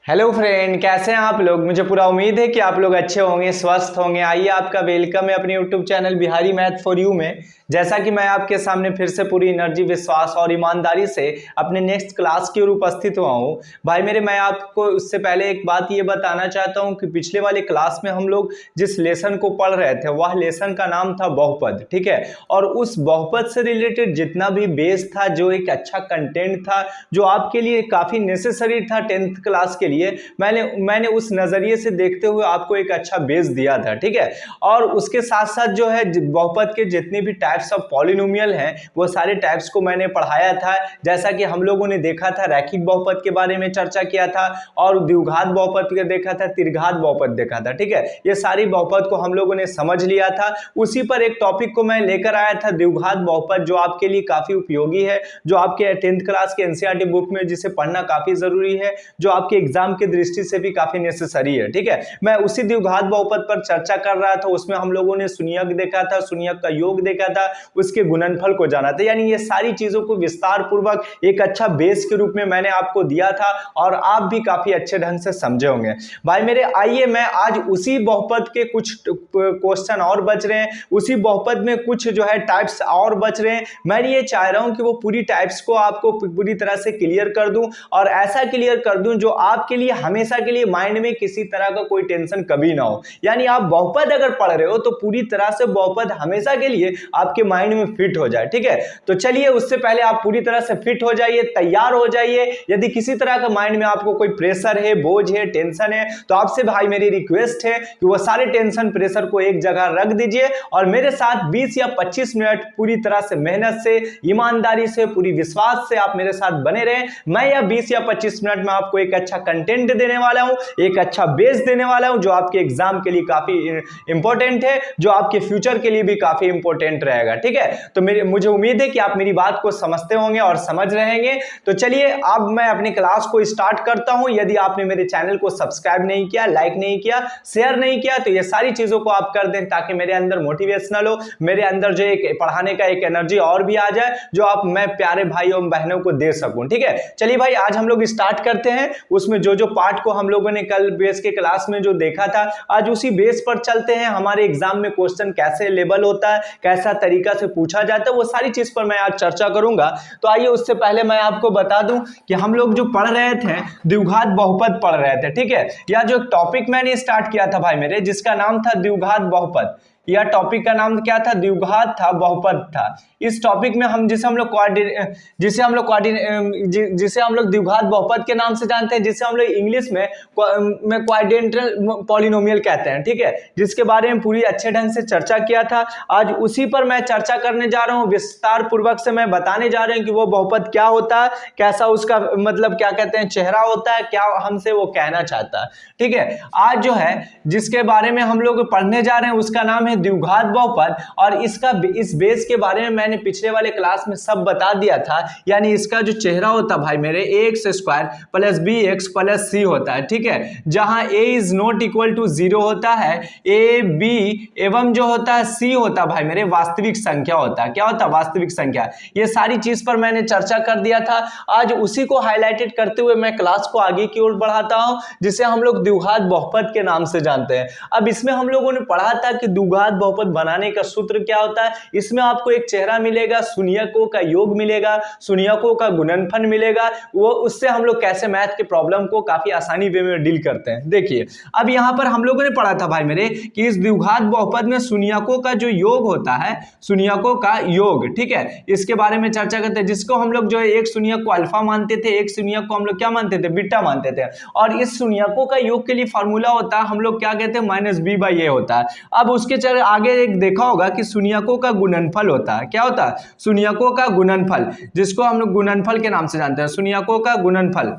Hello friend, कैसे हैं आप लोग। मुझे पूरा उम्मीद है कि आप लोग अच्छे होंगे, स्वस्थ होंगे। आइए, आपका वेलकम है अपने YouTube channel Bihari math for you में। जैसा कि मैं आपके सामने फिर से पूरी एनर्जी, विश्वास और ईमानदारी से अपने नेक्स्ट क्लास की ओर उपस्थित हुआ हूँ। भाई मेरे, मैं आपको उससे पहले एक बात ये बताना चाहता हूँ कि पिछले वाले क्लास में हम लोग जिस लेसन को पढ़ रहे थे वह लेसन का नाम था बहुपद, ठीक है। और उस बहुपद से रिलेटेड जितना भी बेस था, जो एक अच्छा कंटेंट था, जो आपके लिए काफ़ी नेसेसरी था 10th क्लास के लिए, मैंने उस नजरिए से देखते हुए आपको एक अच्छा बेस दिया था, ठीक है। और उसके साथ साथ जो है बहुपद के जितने भी टाइप्स ऑफ पॉलिनोमियल हैं वो सारे टाइप्स को मैंने पढ़ाया था। जैसा कि हम लोगों ने देखा था, रैखिक बहुपद के बारे में चर्चा किया था, और द्विघात बहुपद के देखा था, त्रिघात बहुपद देखा था, ठीक है। ये सारी बहुपद को हम लोगों ने समझ लिया था। उसी पर एक टॉपिक को मैं लेकर आया था, द्विघात बहुपद, जो आपके लिए काफी उपयोगी है, जो आपके 10th क्लास के एनसीईआरटी बुक में जिसे पढ़ना काफी जरूरी है, जो आपके एग्जाम की दृष्टि से भी काफी नेसेसरी है, ठीक है। मैं उसी द्विघात बहुपद पर चर्चा कर रहा था। उसमें हम लोगों ने शून्यक देखा था, शून्यक का योग देखा था, उसके गुणनफल को जाना था। यानी ये सारी चीजों को विस्तार पूर्वक एक अच्छा बेस के रूप में मैंने आपको दिया था, और आप भी काफी अच्छे ढंग से समझे होंगे। भाई मेरे, आइए, मैं आज उसी बहुपद के कुछ क्वेश्चन और बच रहे हैं, उसी बहुपद में कुछ जो है टाइप्स और बच रहे हैं। मैं ये चाह रहा हूं कि वो पूरी टाइप्स को आपको पूरी तरह से क्लियर कर दूं, और ऐसा क्लियर कर दूं जो आपके लिए हमेशा के लिए माइंड में किसी तरह का कोई टेंशन कभी ना हो। यानी आप बहुपद अगर पढ़ रहे हो तो पूरी तरह से बहुपद हमेशा के लिए आपके माइंड में फिट हो जाए, ठीक है। तो चलिए, उससे पहले आप पूरी तरह से फिट हो जाइए, तैयार हो जाइए। यदि किसी तरह का माइंड में आपको कोई प्रेशर है, बोझ है, टेंशन है, तो आपसे भाई मेरी रिक्वेस्ट है कि वो सारे टेंशन, प्रेशर को एक जगह रख दीजिए, और मेरे साथ 20 या 25 मिनट पूरी तरह से मेहनत से, ईमानदारी से, पूरी विश्वास से आप मेरे साथ बने रहें। मैं यह 20 या 25 मिनट में आपको एक अच्छा कंटेंट देने वाला हूं, एक अच्छा बेस देने वाला हूं, जो आपके एग्जाम के लिए काफी इंपॉर्टेंट है, जो आपके फ्यूचर के लिए भी काफी इंपॉर्टेंट रहेगा, ठीक है। तो मुझे उम्मीद है कि आप मेरी बात को समझते होंगे और समझ रहेंगे। तो चलिए, अब मैं अपनी क्लास को स्टार्ट करता हूं। यदि आपने मेरे चैनल को सब्सक्राइब नहीं किया, लाइक नहीं किया, शेयर नहीं किया, तो ये सारी चीजों को आप कर दें, ताकि मेरे अंदर मोटिवेशनल हो, मेरे अंदर जो एक पढ़ाने का एक एनर्जी और भी आ जाए, जो आप मैं प्यारे भाई और बहनों को दे सकूं, ठीक है। चलिए भाई, आज हम लोग स्टार्ट करते हैं। उसमें जो जो पार्ट को हम लोगों ने कल बेस के क्लास में जो देखा था, आज उसी बेस पर चलते हैं। हमारे एग्जाम में क्वेश्चन कैसे लेबल होता है, कैसा तरीका से पूछा जाता है, वो सारी चीज पर मैं आज चर्चा करूंगा। तो आइए, उससे पहले मैं आपको बता दूं कि हम लोग जो पढ़ रहे थे, द्विघात बहुपद पढ़ रहे थे, ठीक है। या जो टॉपिक मैंने स्टार्ट किया था भाई मेरे, जिसका नाम था द्विघात बहुपद, यह टॉपिक का नाम क्या था? द्विघात था, बहुपद था। इस टॉपिक में हम जिसे हम लोग द्विघात बहुपद के नाम से जानते हैं, जिसे हम लोग इंग्लिश में क्वाड्रेंटल पॉलिनोमियल कहते हैं, ठीक है, जिसके बारे में पूरी अच्छे ढंग से चर्चा किया था। आज उसी पर मैं चर्चा करने जा रहा हूं, विस्तार पूर्वक से मैं बताने जा रहा हूं कि वो बहुपद क्या होता है, कैसा उसका मतलब क्या कहते हैं चेहरा होता है, क्या हमसे वो कहना चाहता है, ठीक है। आज जो है जिसके बारे में हम लोग पढ़ने जा रहे हैं, उसका नाम है द्विघात बहुपद, और इस बेस के बारे में मैंने पिछले वाले क्लास में सब बता दिया था। यानी इसका जो चेहरा होता है भाई मेरे, ax² plus bx plus c होता है, ठीक है। जहां a is not equal to 0 होता है, a b एवं जो होता है c होता है भाई मेरे, वास्तविक संख्या होता है। क्या होता है? वास्तविक संख्या। ये सारी चीज पर मैंने चर्चा कर दिया था। आज उसी को हाईलाइटेड करते हुए मैं क्लास को आगे की ओर बढ़ाता हूं, जिसे हम लोग द्विघात बहुपद के नाम से जानते हैं। अब इसमें हम लोगों ने पढ़ा था कि द्विघात बहुपद बनाने का सूत्र क्या होता है। इसमें आपको एक चेहरा मिलेगा, शून्यकों का योग मिलेगा, शून्यकों का गुणनफल मिलेगा। वो उससे हम लोग कैसे मैथ के प्रॉब्लम को काफी आसानी वे में डील करते हैं। देखिए, अब यहां पर हम लोगों ने पढ़ा था भाई मेरे कि इस द्विघात बहुपद में शून्यकों का जो योग होता है, शून्यकों का योग, ठीक है, इसके बारे में चर्चा करते हैं। जिसको हम लोग जो है एक शून्यक को अल्फा मानते थे, एक शून्यक को हम लोग क्या मानते थे? बीटा मानते थे। और इस शून्यकों का योग के लिए फॉर्मूला होता है, हम लोग क्या कहते हैं? -b/a होता है। अब उसके आगे एक देखा होगा कि शून्यकों का गुणनफल होता है। क्या होता है? शून्यकों का गुणनफल, जिसको हम लोग गुणनफल के नाम से जानते हैं, शून्यकों का गुणनफल,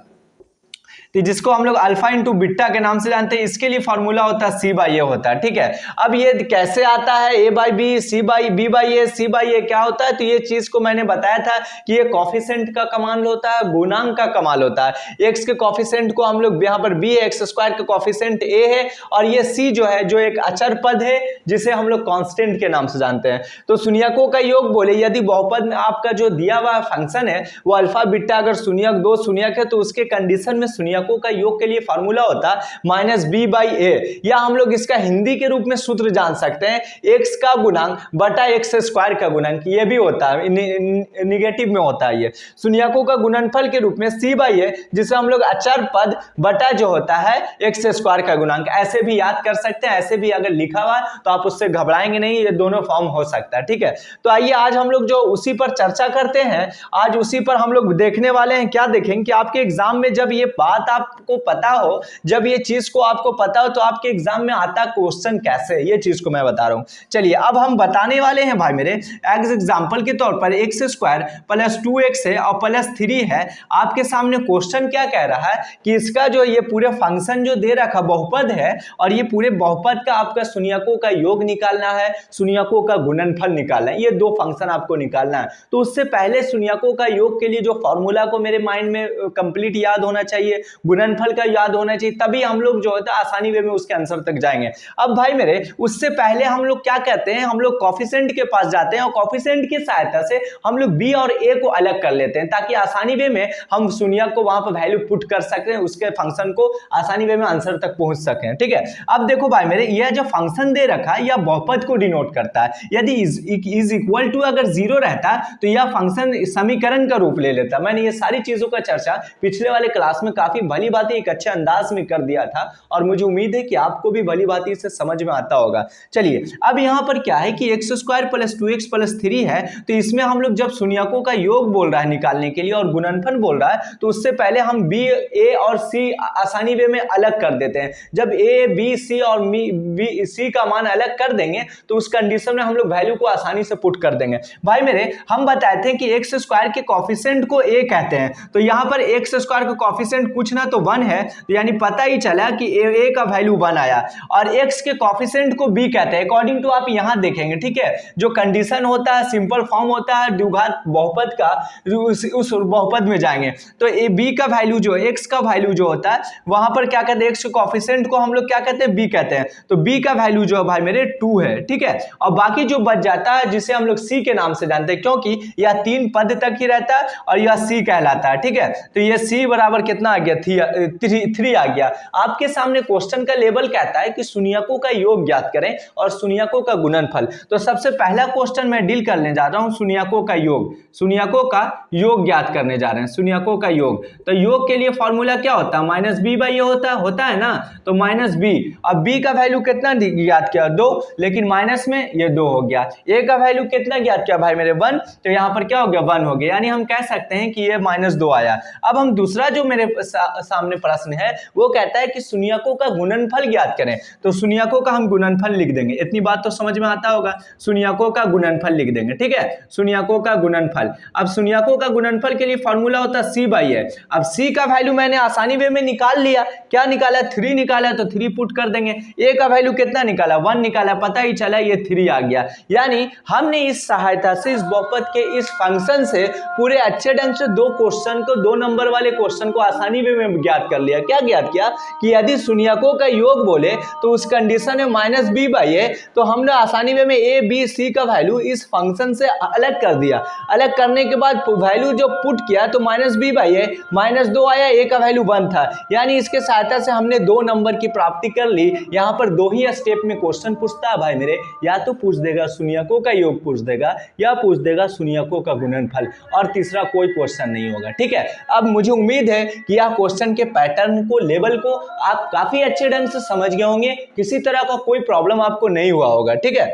जिसको हम लोग अल्फा इंटू बीटा के नाम से जानते हैं। इसके लिए फॉर्मूला होता है c/a होता है, ठीक है। अब ये कैसे आता है? a/b, b/a, c/a क्या होता है? तो ये चीज को मैंने बताया था कि ये कॉफिशेंट का कमाल होता है, गुणांक का कमाल होता है। x के कॉफिशेंट को हम लोग यहाँ पर bx² का कॉफिशेंट a है, और ये c जो है, जो एक अचर पद है, जिसे हम लोग कांस्टेंट के नाम से जानते हैं। तो शून्यकों का योग बोले, यदि बहुपद में आपका जो दिया हुआ फंक्शन है वो अल्फा बीटा, अगर शून्यक दो शून्यक है, तो उसके कंडीशन में शून्यक शून्यकों का योग के लिए फॉर्मूला होता -b/a, या हम लोग इसका हिंदी के रूप में सूत्र जान सकते हैं x का गुणांक बटा x स्क्वायर का गुणांक, ये भी होता है निगेटिव में होता है ये शून्यकों का गुणनफल के रूप में c/a, जिसे हम लोग अचर पद बटा जो होता है x स्क्वायर का गुणांक, ऐसे भी याद कर सकते हैं। ऐसे भी अगर लिखा हुआ तो आप उससे घबराएंगे नहीं, ये दोनों फॉर्म हो सकता है, ठीक है। तो आइए आज हम लोग जो उसी पर चर्चा करते हैं, आज उसी पर हम लोग देखने वाले हैं। क्या देखेंगे कि आपके एग्जाम में जब ये बात आपको पता हो, जब ये चीज को आपको पता हो, तो आपके एग्जाम में आता क्वेश्चन कैसे, ये चीज को मैं बता रहा हूं। चलिए अब हम बताने वाले हैं भाई मेरे एग्जाम्पल के तौर पर x स्क्वायर प्लस 2x है और प्लस 3 है। आपके सामने क्वेश्चन क्या कह रहा है कि इसका जो ये पूरे फंक्शन जो दे रखा बहुपद है, और ये पूरे बहुपद का आपका शून्यकों का योग निकालना है, शून्यकों का गुणनफल निकालना है, ये दो फंक्शन आपको निकालना है। तो उससे पहले शून्यकों का योग के लिए जो फॉर्मूला को मेरे माइंड में कंप्लीट याद होना चाहिए, गुणनफल का याद होना चाहिए, तभी हम लोग जो होता है आसानी वे में उसके आंसर तक जाएंगे। अब भाई मेरे उससे पहले हम लोग क्या कहते हैं, हम लोग कॉफिशिएंट के पास जाते हैं और कॉफिशिएंट की सहायता से हम लोग b और a को अलग कर लेते हैं, ताकि आसानी वे में हम शून्य को वहां पर वैल्यू पुट कर सकते हैं, उसके फंक्शन को आसानी वे में आंसर तक पहुंच सकें, ठीक है। अब देखो भाई मेरे यह जो फंक्शन दे रखा है यह बहुपद को डिनोट करता है। यदि इज इक्वल टू अगर 0 रहता तो यह फंक्शन समीकरण का रूप ले लेता। मैंने ये सारी चीजों का चर्चा पिछले वाले क्लास में काफी भली भांति एक अच्छे अंदाज में कर दिया था, और मुझे उम्मीद है कि आपको भी भली भांति इसे समझ में आता होगा। चलिए अब यहाँ पर क्या है कि x square plus 2x plus 3 है, तो इसमें हम लोग जब शून्यकों का योग बोल रहा है निकालने के लिए और गुणनफल बोल रहा है, तो उससे पहले हम b, a और c आसानी वे में अलग कर देते हैं। जब a, b, c और b, c का मान अलग कर देंगे तो उस कंडीशन में हम लोग वैल्यू को आसानी से पुट कर देंगे। भाई मेरे हम बताए थे कि x स्क्वायर के कॉफिशिएंट को a कहते हैं, तो यहाँ पर x स्क्वायर का कॉफिशिएंट कुछ ना तो 1 है, तो यानी पता ही चला कि a का वैल्यू 1 आया, और x के कॉफिशिएंट को b कहते हैं। अकॉर्डिंग टू आप यहाँ देखेंगे, ठीक है, जो कंडीशन होता है सिंपल फॉर्म होता है द्विघात बहुपद का, उस बहुपद में जाएंगे तो a b का वैल्यू जो x का वैल्यू जो होता है वहां पर क्या कहते हैं, x के कॉफिशिएंट को हम लोग क्या कहते हैं, b कहते हैं, तो b का वैल्यू जो है भाई मेरे 2 है, ठीक है। और बाकी जो बच जाता है जिसे हम लोग c के नाम से जानते हैं, क्योंकि यह 3 पद तक ही रहता है और यह c कहलाता है, ठीक है। तो यह c बराबर कितना आ गया, 3 आ गया। आपके सामने क्वेश्चन का लेवल कहता है कि शून्यकों का योग ज्ञात करें और शून्यकों का गुणनफल। तो सबसे पहला क्वेश्चन मैं डील करने जा रहा हूं शून्यकों का योग, शून्यकों का योग ज्ञात करने जा रहे हैं, शून्यकों का योग। तो योग के लिए फॉर्मूला क्या होता है, -b/a होता है ना, तो -b। अब b का वैल्यू कितना ज्ञात किया, 2, लेकिन माइनस में ये 2 हो गया। a का वैल्यू कितना ज्ञात किया भाई मेरे, 1, तो यहाँ पर क्या हो गया, 1 हो गया, यानी हम कह सकते हैं कि ये -2 आया। अब हम दूसरा जो मेरे सामने प्रश्न है वो कहता है कि शून्यकों का गुणनफल ज्ञात करें, तो शून्यकों का हम गुणनफल लिख देंगे। इतनी बात तो समझ में आता होगा, शून्यकों का गुणनफल लिख देंगे, ठीक है, शून्यकों का गुणनफल। अब शून्यकों का गुणनफल के लिए फॉर्मूला होता है c/a। अब c का वैल्यू मैंने आसानी वे में निकाल लिया, क्या निकाला, 3 निकाला, तो 3 पुट कर देंगे। a का वैल्यू कितना निकाला, 1 निकाला, पता ही चला ये 3 आ गया। यानी हमने इस सहायता से इस बहुपद के इस फंक्शन से पूरे अच्छे ढंग से 2 क्वेश्चन को, 2 नंबर वाले क्वेश्चन को आसानी वे में ज्ञात कर लिया। क्या ज्ञात किया कि यदि शून्यकों का योग बोले तो उस कंडीशन में -b/a, तो हमने आसानी वे में a, b, c का वैल्यू इस फंक्शन से अलग कर दिया। अलग करने के बाद वैल्यू जो पुट किया तो -b/a, -2 आया, a का वैल्यू 1 था, यानी इसके सहायता से हमने 2 नंबर की प्राप्ति कर ली। यहाँ पर 2 ही स्टेप में क्वेश्चन पूछता है भाई मेरे, या तो पूछ देगा शून्यकों का योग पूछ देगा, या पूछ देगा शून्यकों का गुणनफल, और तीसरा कोई क्वेश्चन नहीं होगा, ठीक है। अब मुझे उम्मीद है कि यह क्वेश्चन के पैटर्न को, लेवल को आप काफी अच्छे ढंग से समझ गए होंगे, किसी तरह का कोई प्रॉब्लम आपको नहीं हुआ होगा, ठीक है।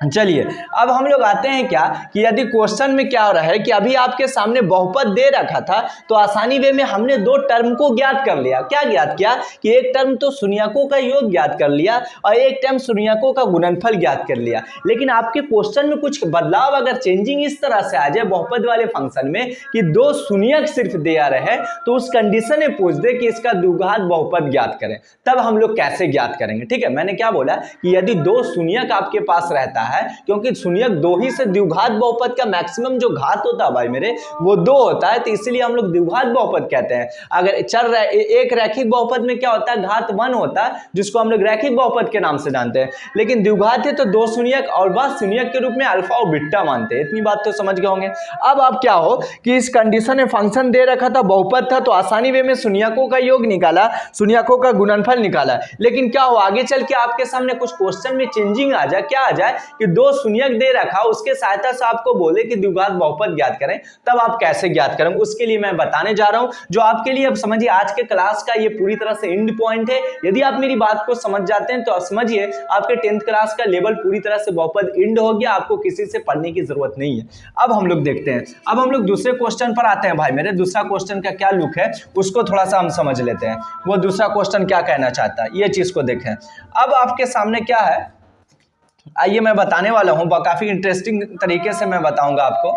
चलिए अब हम लोग आते हैं क्या कि यदि क्वेश्चन में क्या हो रहा है कि अभी आपके सामने बहुपद दे रखा था, तो आसानी वे में हमने 2 टर्म को ज्ञात कर लिया। क्या ज्ञात किया कि एक टर्म तो शून्यकों का योग ज्ञात कर लिया और एक टर्म शून्यकों का गुणनफल ज्ञात कर लिया। लेकिन आपके क्वेश्चन में कुछ बदलाव, अगर चेंजिंग इस तरह से आ जाए बहुपद वाले फंक्शन में कि 2 शून्यक सिर्फ दे आ रहे हैं, तो उस कंडीशन में पूछ दे कि इसका द्विघात बहुपद ज्ञात करें, तब हम लोग कैसे ज्ञात करेंगे, ठीक है। मैंने क्या बोला कि यदि 2 शून्यक आपके पास रहता है, क्योंकि शून्यक दो ही से द्विघात बहुपद का मैक्सिमम जो घात होता है भाई मेरे वो 2 होता है, तो इसीलिए हम लोग द्विघात बहुपद कहते हैं। अगर चर एक रैखिक बहुपद में क्या होता है, घात 1 होता है, जिसको हम लोग रैखिक बहुपद के नाम से जानते हैं। लेकिन द्विघात है तो 2 शून्यक और बस शून्यक के रूप में अल्फा और बीटा मानते हैं। इतनी बात तो समझ गए होंगे। अब आप क्या हो कि इस कंडीशन में फंक्शन दे रखा था, बहुपद था, तो आसानी वे में शून्यकों का योग निकाला, शून्यकों का गुणनफल निकाला। लेकिन क्या हो, आगे चल के आपके सामने कुछ क्वेश्चन में चेंजिंग आ जाए, क्या आ जाए कि 2 शून्यक दे रखा, उसके सहायता से आपको बोले कि द्विघात बहुपद ज्ञात करें, तब आप कैसे ज्ञात करें उसके लिए मैं बताने जा रहा हूं, जो आपके लिए अब समझिए आज के क्लास का ये पूरी तरह से एंड पॉइंट है। यदि आप मेरी बात को समझ जाते हैं तो आप समझिए आपके 10th क्लास का लेवल पूरी तरह से बहुपद एंड हो गया, आपको किसी से पढ़ने की जरूरत नहीं है। अब हम लोग देखते हैं, अब हम लोग दूसरे क्वेश्चन पर आते हैं भाई मेरे। दूसरा क्वेश्चन का क्या लुक है उसको थोड़ा सा हम समझ लेते हैं, वो दूसरा क्वेश्चन क्या कहना चाहता है, ये चीज को देखें। अब आपके सामने क्या है, आइए मैं बताने वाला हूं, काफी इंटरेस्टिंग तरीके से मैं बताऊंगा आपको।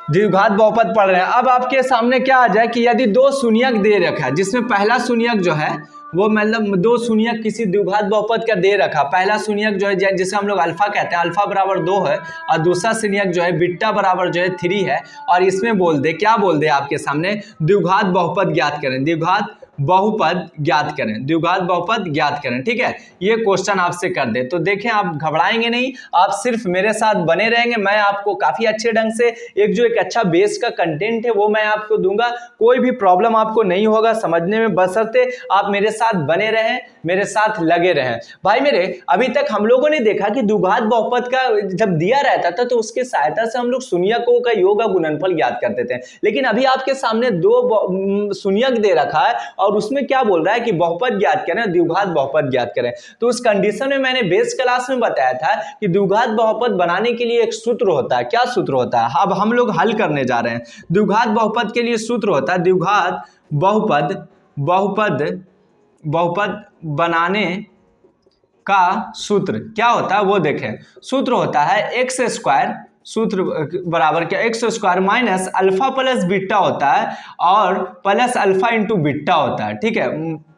द्विघात बहुपद पढ़ रहे हैं, अब आपके सामने क्या आ जाए कि यदि 2 शून्यक दे रखा है, जिसमें पहला शून्यक जो है वो मतलब 2 शून्यक किसी द्विघात बहुपद का दे रखा, पहला शून्यक जो है जिसे हम लोग अल्फा कहते हैं, अल्फा बराबर 2 है, और दूसरा शून्यक जो है बीटा बराबर जो है 3 है, और इसमें बोल दे, क्या बोल दे आपके सामने, द्विघात बहुपद ज्ञात करें, द्विघात बहुपद ज्ञात करें, द्विघात बहुपद ज्ञात करें। ठीक है, ये क्वेश्चन आपसे कर दे तो देखें, आप घबराएंगे नहीं, आप सिर्फ मेरे साथ बने रहेंगे। मैं आपको काफी अच्छे ढंग से एक अच्छा बेस का कंटेंट है वो मैं आपको दूंगा, कोई भी प्रॉब्लम आपको नहीं होगा समझने में, बशर्ते आप मेरे साथ बने रहें, मेरे साथ लगे रहें। भाई मेरे, अभी तक हम लोगों ने देखा कि द्विघात बहुपद का जब दिया रहता था तो उसके सहायता से हम लोग शून्यकों का योग और गुणनफल ज्ञात करते थे। लेकिन अभी आपके सामने 2 शून्यक दे रखा है और उसमें क्या बोल रहा है कि बहुपद ज्ञात करें, द्विघात बहुपद ज्ञात करें। तो उस कंडीशन में मैंने बेस क्लास में बताया था कि द्विघात बहुपद बनाने के लिए एक सूत्र होता है। क्या सूत्र होता है, अब हम लोग हल करने जा रहे हैं। द्विघात बहुपद के लिए सूत्र होता है, द्विघात बहुपद बनाने का सूत्र क्या होता है वो देखें। सूत्र होता है एक्स स्क्वायर, सूत्र बराबर क्या, x square minus alpha plus beta होता है और प्लस अल्फा इंटू बीटा होता है। ठीक है,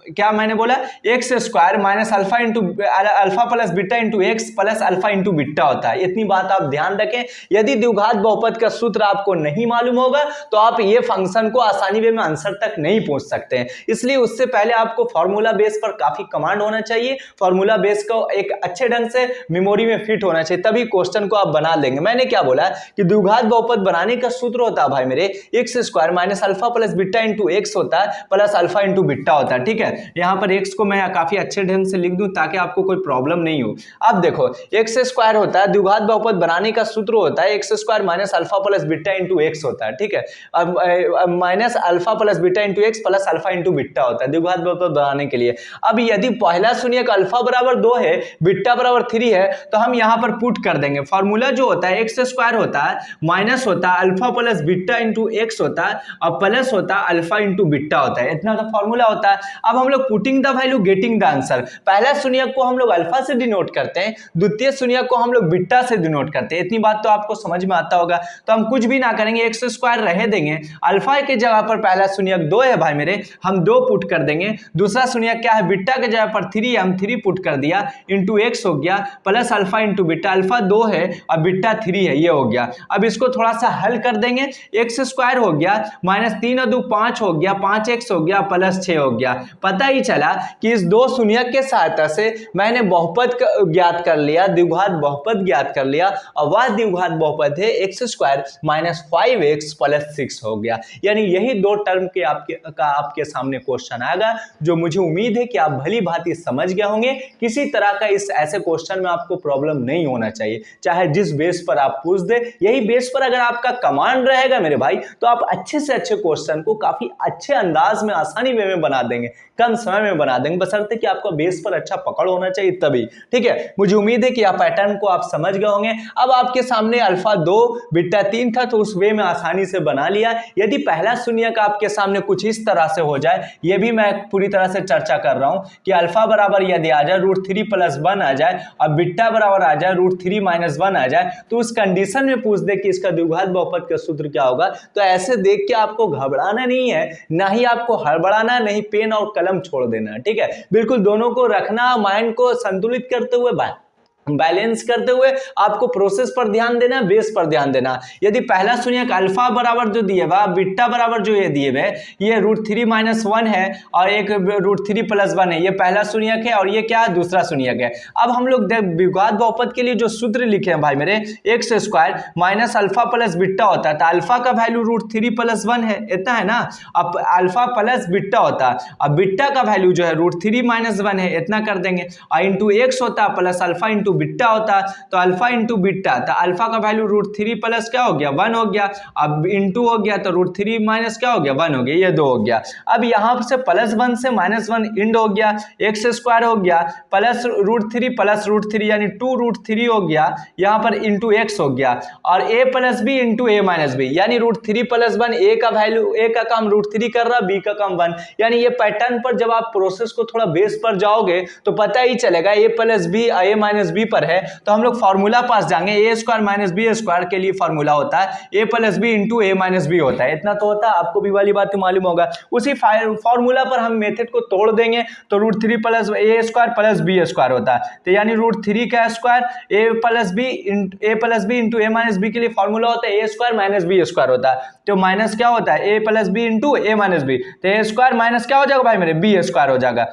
क्या मैंने बोला, x square minus alpha plus beta into x plus alpha into beta होता है। इतनी बात आप ध्यान रखें। यदि द्विघात बहुपद का सूत्र आपको नहीं मालूम होगा तो आप ये फंक्शन को आसानी वे में आंसर तक नहीं पहुंच सकते हैं। इसलिए उससे पहले आपको फॉर्मूला बेस पर काफी कमांड होना चाहिए, फॉर्मूला बेस को एक अच्छे ढंग से मेमोरी में फिट होना चाहिए, तभी क्वेश्चन को आप बना लेंगे। मैंने क्या बोला कि द्विघात बहुपद बनाने का सूत्र होता है भाई मेरे, x square minus alpha plus beta into x होता है प्लस अल्फा इंटू बीटा होता है। ठीक है, यहाँ पर x को मैं काफी अच्छे ढंग से लिख दूं ताकि आपको कोई प्रॉब्लम नहीं हो। अब देखो, एक्स स्क्वायर होता है, द्विघात बहुपद बनाने का सूत्र होता है x square minus alpha plus beta into x होता है। ठीक है, अब minus alpha plus beta into x plus alpha into beta होता है द्विघात बहुपद बनाने के लिए। अब यदि पहला शून्यक अल्फा बराबर 2 है, बीटा बराबर 3 है, तो हम यहाँ पर पुट कर देंगे। फॉर्मूला जो होता है एक्स स्क्वायर होता है माइनस होता है alpha plus beta into x होता है और प्लस होता है अल्फा इंटू बीटा होता है। इतना तो फॉर्मूला होता है। अब हम लोग putting the value getting the answer, पहला शून्यक को हम लोग अल्फा से डिनोट करते हैं, द्वितीय शून्यक को हम लोग बीटा से डिनोट करते हैं। इतनी बात तो आपको समझ में आता होगा। तो हम कुछ भी ना करेंगे, एक्स स्क्वायर रह देंगे, अल्फा के जगह पर पहला शून्यक 2 है भाई मेरे, हम 2 पुट कर देंगे। दूसरा शून्यक क्या है, बीटा के जगह पर 3 है, हम 3 पुट कर दिया, इंटू एक्स हो गया plus alpha into beta, alpha 2 है और बीटा 3 है, ये हो गया। अब इसको थोड़ा सा हल कर देंगे, एक्स स्क्वायर हो गया माइनस 3 और 2 5 हो गया, 5x हो गया प्लस 6 हो गया। पता ही चला कि इस 2 शून्यक के सहायता से मैंने बहुपद ज्ञात कर लिया, द्विघात बहुपद ज्ञात कर लिया, और वह द्विघात बहुपद है x square minus 5x plus 6 हो गया। यानी यही 2 टर्म के आपके सामने क्वेश्चन आएगा, जो मुझे उम्मीद है कि आप भली भांति समझ गए होंगे। किसी तरह का इस ऐसे क्वेश्चन में आपको प्रॉब्लम नहीं होना चाहिए, चाहे जिस बेस पर आप पूछ दे। यही बेस पर अगर आपका कमांड रहेगा मेरे भाई, तो आप अच्छे से अच्छे क्वेश्चन को काफी अच्छे अंदाज में आसानी वे में बना देंगे, कम समय में बना देंगे, बशर्ते कि आपका बेस पर अच्छा पकड़ होना चाहिए तभी। ठीक है, मुझे उम्मीद है कि आप पैटर्न को आप समझ गए होंगे। अब आपके सामने अल्फा 2 बीटा 3 था, तो उस वे में आसानी से बना लिया। यदि पहला शून्यक आपके सामने कुछ इस तरह से हो जाए, ये भी मैं पूरी तरह से चर्चा कर रहा हूं कि अल्फा बराबर यदि आ जाए √3 + 1 आ जाए और बीटा बराबर आ जाए √3 - 1 आ जाए, तो उस कंडीशन में पूछ दे कि इसका द्विघात बहुपद का सूत्र क्या होगा, तो ऐसे देख के आपको घबराना नहीं है, ना ही आपको हड़बड़ाना, नहीं पेन और कलम छोड़ देना। ठीक है, बिल्कुल दोनों को रखना, माइंड को संतुलित करते हुए बात बैलेंस करते हुए आपको प्रोसेस पर ध्यान देना है, बेस पर ध्यान देना। यदि पहला शून्यक अल्फा बराबर जो दिए हुआ, बीटा बराबर जो ये दिए हुए, ये √3 - 1 है और एक √3 + 1 है, ये पहला शून्यक है और ये क्या है, दूसरा शून्यक है। अब हम लोग द्विघात बहुपद के लिए जो सूत्र लिखे हैं भाई मेरे, x² minus alpha plus beta होता है, तो अल्फा का वैल्यू √3 + 1 है, इतना है ना। अब अल्फा प्लस बीटा होता है, अब बीटा का वैल्यू जो है √3 - 1 है, इतना कर देंगे, और इंटू एक्स होता है प्लस अल्फा इंटू बीटा होता है, तो अल्फा इंटू बीटा, तो अल्फा का वैल्यू √3 प्लस क्या हो गया, 1 हो गया, अब इंटू हो गया तो √3 माइनस क्या हो गया, 1 हो गया, ये 2 हो गया। अब यहां से +1 से -1 इंड हो गया, x² हो गया प्लस √3 यानी 2√3 हो गया, यहां पर इंटू एक्स हो गया, और a + b into a - b, यानी √3 + 1, a का वैल्यू, a का काम √3 कर रहा, b का काम 1, यानी ये पैटर्न पर जब आप प्रोसेस को थोड़ा बेस पर जाओगे तो पता ही चलेगा a + b a - b पर है, तो हम लोग फॉर्मूला पास जाएंगे, a² - b² के लिए फॉर्मूला होता है a + b into a - b होता है, इतना तो होता है, आपको भी वाली बात तो मालूम होगा। उसी फॉर्मूला पर हम मेथड को तोड़ देंगे तो √3 + a² + b² होता है, तो यानी √3 का square a + b into a - b के लिए फॉर्मूला होता है a² - b² होता है, तो माइनस क्या होता है a + b into a - b, तो a² माइनस क्या हो जाएगा भाई मेरे, b² हो जाएगा।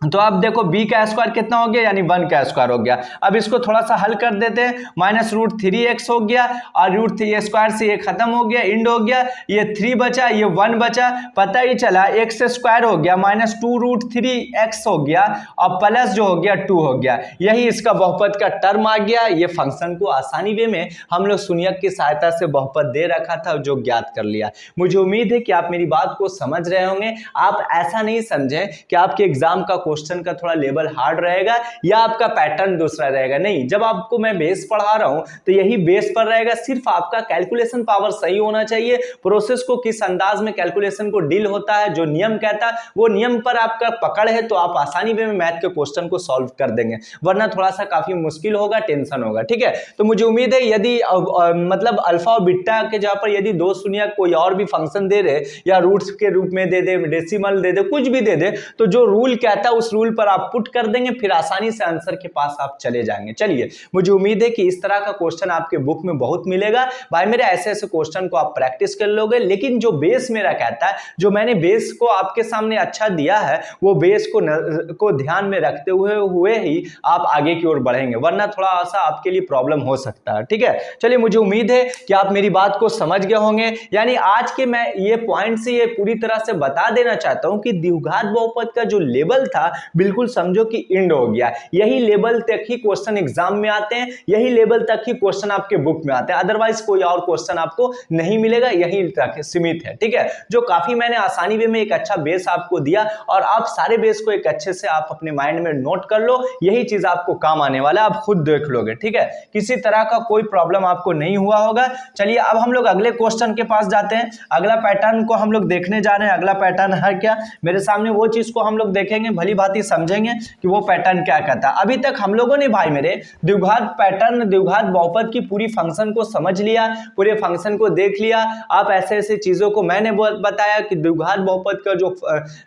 तो अब देखो b का स्क्वायर कितना हो गया, यानी 1 का स्क्वायर हो गया। अब इसको थोड़ा सा हल कर देते हैं, -√3x हो गया और √3² से ये खत्म हो गया, इंड हो गया, ये 3 बचा, ये 1 बचा, पता ही चला x² हो गया -2√3x हो गया और प्लस जो हो गया 2 हो गया, यही इसका बहुपद का टर्म आ गया। ये फंक्शन को आसानी वे में हम लोग शून्यक की सहायता से बहुपद दे रखा था जो ज्ञात कर लिया। मुझे उम्मीद है कि आप मेरी बात को समझ रहे होंगे। आप ऐसा नहीं समझें कि आपके एग्जाम का क्वेश्चन का थोड़ा लेवल हार्ड रहेगा या आपका पैटर्न दूसरा रहेगा, नहीं, जब आपको मैं बेस पढ़ा रहा हूं तो यही बेस पर रहेगा। सिर्फ आपका कैलकुलेशन पावर सही होना चाहिए, प्रोसेस को किस अंदाज में कैलकुलेशन को डील होता है, जो नियम कहता है वो नियम पर आपका पकड़ है तो आप आसानी में मैथ के क्वेश्चन को सॉल्व कर देंगे, वरना थोड़ा सा काफी मुश्किल होगा, टेंशन होगा, ठीक है। तो मुझे उम्मीद है यदि मतलब अल्फा और बीटा के जगह पर यदि दो शून्य कोई और भी फंक्शन दे रहे या रूट्स के रूप में दे दे, डेसिमल दे दे, कुछ भी दे दे, तो जो रूल कहता है उस रूल पर आप पुट कर देंगे, फिर आसानी से आंसर के पास आप चले जाएंगे। चलिए, मुझे उम्मीद है कि इस तरह का क्वेश्चन आपके बुक में बहुत मिलेगा भाई मेरे, ऐसे ऐसे क्वेश्चन को आप प्रैक्टिस कर लोगे। लेकिन जो बेस मेरा कहता है, जो मैंने बेस को आपके सामने अच्छा दिया है, वो बेस को ध्यान में रखते हुए ही आप आगे की ओर बढ़ेंगे, वरना थोड़ा सा आपके लिए प्रॉब्लम हो सकता है, ठीक है। चलिए, मुझे उम्मीद है कि आप मेरी बात को समझ गए होंगे। यानी आज के मैं ये पॉइंट से ये पूरी तरह से बता देना चाहता हूं कि द्विघात बहुपद का जो लेवल था बिल्कुल समझो कि इंड हो गया। यही लेवल तक ही क्वेश्चन एग्जाम में आते हैं, यही लेवल तक ही क्वेश्चन आपके बुक में आते हैं, अदरवाइज कोई और क्वेश्चन आपको नहीं मिलेगा, यही तक सीमित है, ठीक है। जो काफी मैंने आसानी वे में एक अच्छा बेस आपको दिया और आप सारे बेस को एक अच्छे से आप अपने माइंड में नोट कर लो, यही चीज आपको काम आने वाला है, आप खुद देख लोगे, ठीक है। किसी तरह का कोई प्रॉब्लम आपको नहीं हुआ होगा। चलिए, अब हम लोग अगले क्वेश्चन के पास जाते हैं। अगला पैटर्न को हम लोग देखने जा रहे हैं। अगला पैटर्न है क्या, मेरे सामने वो चीज को हम लोग देखेंगे, भली भांति समझेंगे कि वो पैटर्न क्या कहता है। अभी तक हम लोगों ने भाई मेरे द्विघात पैटर्न, द्विघात बहुपद की पूरी फंक्शन को समझ लिया, पूरे फंक्शन को देख लिया। आप ऐसे ऐसे चीजों को मैंने बताया कि द्विघात बहुपद का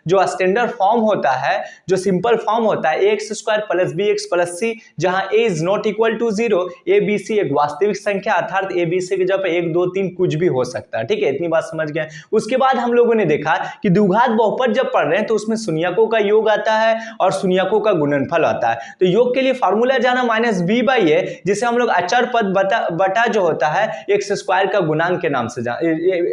जो स्टैंडर्ड फॉर्म होता है, जो सिंपल फॉर्म होता है ax² + bx + c, जहां a is not equal to 0, a b c एक वास्तविक संख्या, अर्थात a b c की जगह 1 2 3 कुछ भी हो सकता है, ठीक है। इतनी बात समझ गए। उसके बाद हम लोगों ने देखा कि द्विघात बहुपद जब पढ़ रहे हैं तो उसमें शून्यकों का योग आता है और शून्यकों का गुणनफल आता है। तो योग के लिए फार्मूला जाना -b/a, जिसे हम लोग अचर पद बटा जो होता है x² का गुणांक के नाम से